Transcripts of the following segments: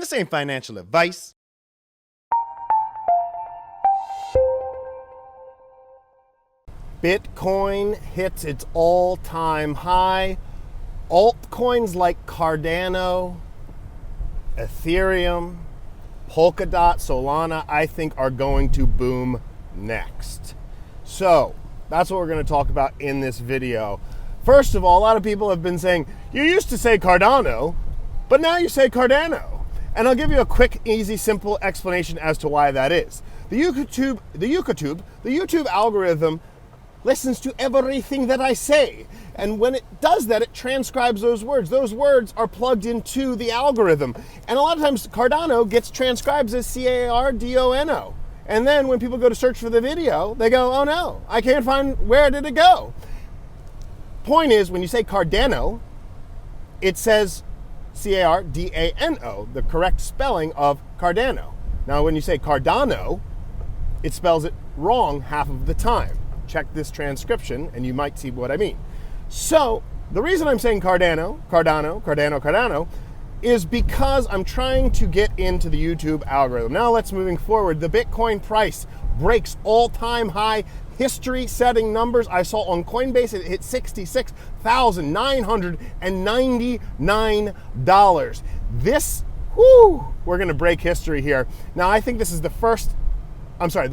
And this ain't financial advice. Bitcoin hits its all-time high. Altcoins like Cardano, Ethereum, Polkadot, Solana, I think are going to boom next. So that's what we're going to talk about in this video. First of all, a lot of people have been saying, you used to say Cardano, but now you say Cardano. And I'll give you a quick, easy, simple explanation as to why that is. The YouTube algorithm listens to everything that I say. And when it does that, it transcribes those words. Those words are plugged into the algorithm. And a lot of times Cardano gets transcribed as Cardono. And then when people go to search for the video, they go, oh no, I can't find, where did it go? Point is, when you say Cardano, it says Cardano, the correct spelling of Cardano. Now, when you say Cardano, it spells it wrong half of the time. Check this transcription and you might see what I mean. So the reason I'm saying Cardano is because I'm trying to get into the YouTube algorithm. Now let's moving forward. The Bitcoin price breaks all-time high history-setting numbers. I saw on Coinbase it hit $66,999. This, we're gonna break history here. Now I think this is the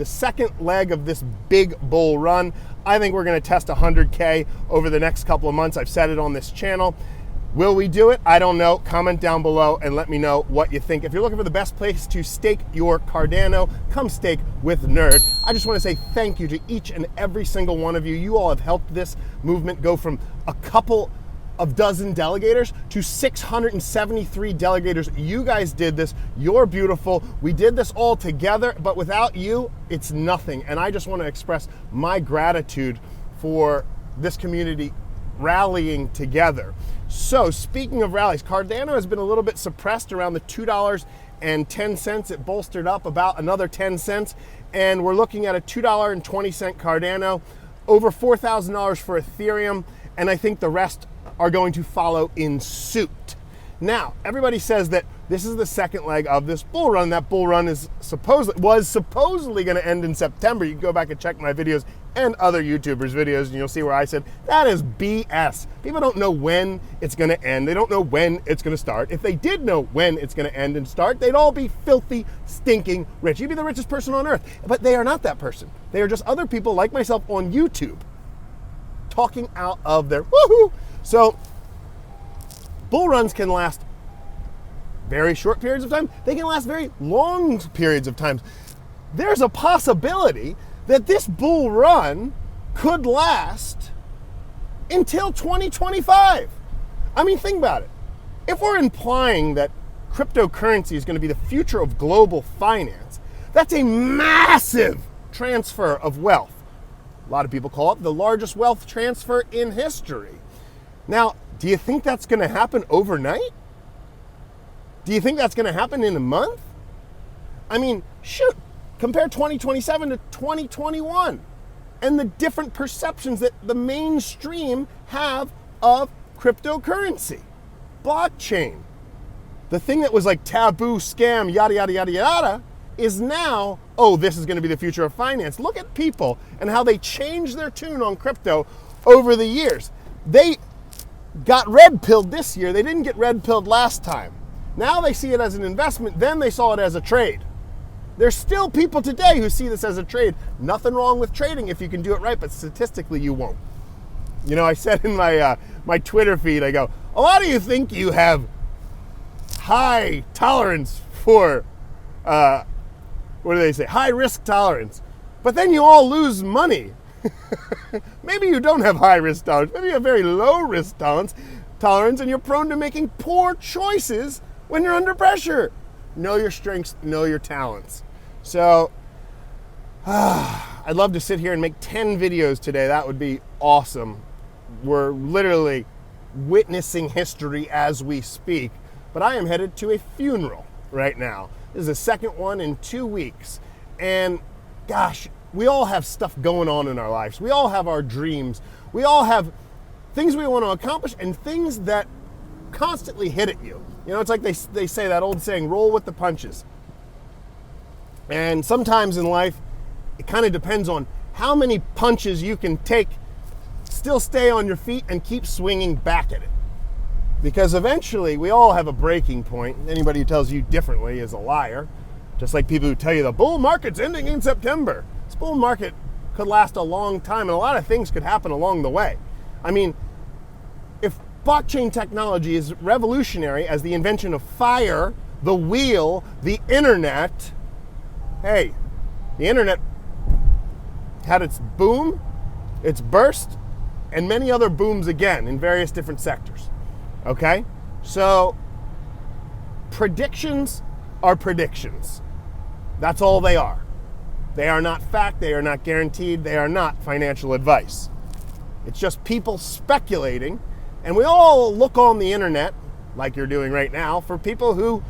second leg of this big bull run. I think we're gonna test 100K over the next couple of months. I've said it on this channel. Will we do it? I don't know. Comment down below and let me know what you think. If you're looking for the best place to stake your Cardano, come stake with Nerd. I just want to say thank you to each and every single one of you. You all have helped this movement go from a couple of dozen delegators to 673 delegators. You guys did this. You're beautiful. We did this all together, but without you, it's nothing. And I just want to express my gratitude for this community rallying together. So speaking of rallies, Cardano has been a little bit suppressed around the $2.10. It bolstered up about another 10 cents. And we're looking at a $2.20 Cardano, over $4,000 for Ethereum. And I think the rest are going to follow in suit. Now, everybody says that this is the second leg of this bull run. That bull run was supposedly going to end in September. You can go back and check my videos and other YouTubers' videos, and you'll see where I said, that is BS. People don't know when it's going to end. They don't know when it's going to start. If they did know when it's going to end and start, they'd all be filthy, stinking rich. You'd be the richest person on earth. But they are not that person. They are just other people like myself on YouTube talking out of their woohoo. So bull runs can last very short periods of time. They can last very long periods of time. There's a possibility that this bull run could last until 2025. I mean, think about it. If we're implying that cryptocurrency is going to be the future of global finance, that's a massive transfer of wealth. A lot of people call it the largest wealth transfer in history. Now, do you think that's going to happen overnight? Do you think that's going to happen in a month? I mean, shoot, compare 2027 to 2021 and the different perceptions that the mainstream have of cryptocurrency. Blockchain, the thing that was like taboo, scam, yada, yada, yada, yada, is now, oh, this is going to be the future of finance. Look at people and how they changed their tune on crypto over the years. They got red-pilled this year. They didn't get red-pilled last time. Now they see it as an investment, then they saw it as a trade. There's still people today who see this as a trade. Nothing wrong with trading if you can do it right, but statistically you won't. You know, I said in my Twitter feed, I go, a lot of you think you have high tolerance for, what do they say, high risk tolerance, but then you all lose money. Maybe you don't have high risk tolerance, maybe you have very low risk tolerance, and you're prone to making poor choices when you're under pressure. Know your strengths, know your talents. So, I'd love to sit here and make 10 videos today. That would be awesome. We're literally witnessing history as we speak. But I am headed to a funeral right now. This is the second one in 2 weeks. And gosh, we all have stuff going on in our lives. We all have our dreams. We all have things we want to accomplish and things that constantly hit at you. You know, it's like they say that old saying, roll with the punches. And sometimes in life, it kind of depends on how many punches you can take, still stay on your feet, and keep swinging back at it. Because eventually, we all have a breaking point. Anybody who tells you differently is a liar. Just like people who tell you the bull market's ending in September. This bull market could last a long time, and a lot of things could happen along the way. I mean, if blockchain technology is revolutionary as the invention of fire, the wheel, the internet, hey, the internet had its boom, its burst, and many other booms again in various different sectors. Okay? So, predictions are predictions. That's all they are. They are not fact, they are not guaranteed, they are not financial advice. It's just people speculating, and we all look on the internet, like you're doing right now, for people who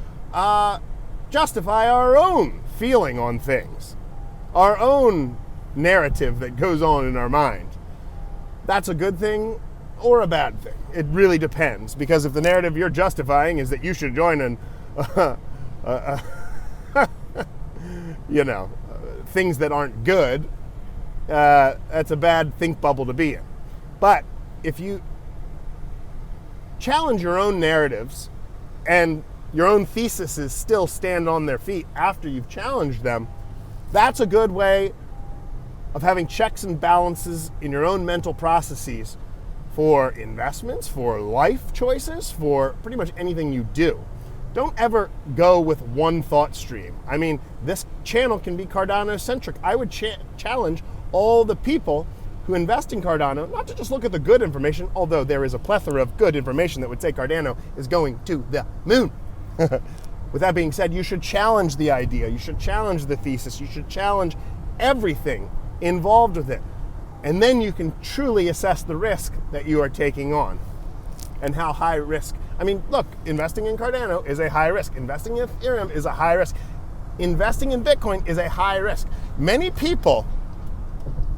justify our own feeling on things, our own narrative that goes on in our mind. That's a good thing or a bad thing. It really depends, because if the narrative you're justifying is that you should join an, you know, things that aren't good, that's a bad think bubble to be in. But if you challenge your own narratives and your own theses still stand on their feet after you've challenged them, that's a good way of having checks and balances in your own mental processes for investments, for life choices, for pretty much anything you do. Don't ever go with one thought stream. I mean, this channel can be Cardano-centric. I would challenge all the people who invest in Cardano not to just look at the good information, although there is a plethora of good information that would say Cardano is going to the moon. With that being said, you should challenge the idea, you should challenge the thesis, you should challenge everything involved with it. And then you can truly assess the risk that you are taking on and how high risk. I mean, look, investing in Cardano is a high risk. Investing in Ethereum is a high risk. Investing in Bitcoin is a high risk. Many people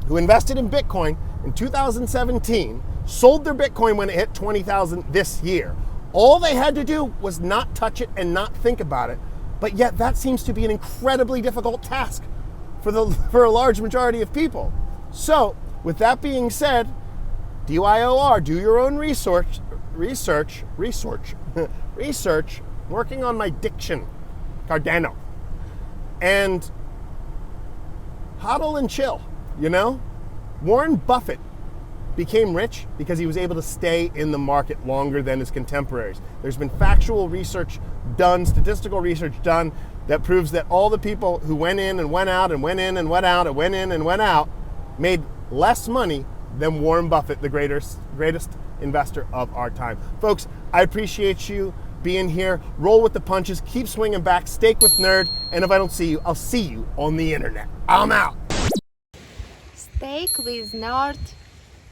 who invested in Bitcoin in 2017 sold their Bitcoin when it hit 20,000 this year. All they had to do was not touch it and not think about it. But yet that seems to be an incredibly difficult task for a large majority of people. So, with that being said, DYOR, do your own research, working on my diction, Cardano. And hodl and chill, you know? Warren Buffett became rich because he was able to stay in the market longer than his contemporaries. There's been factual research done, statistical research done, that proves that all the people who went in and went out and went in and went out and went in and went out made less money than Warren Buffett, the greatest investor of our time. Folks, I appreciate you being here. Roll with the punches, keep swinging back, stake with nerd, and if I don't see you, I'll see you on the internet. I'm out. Stake with nerd.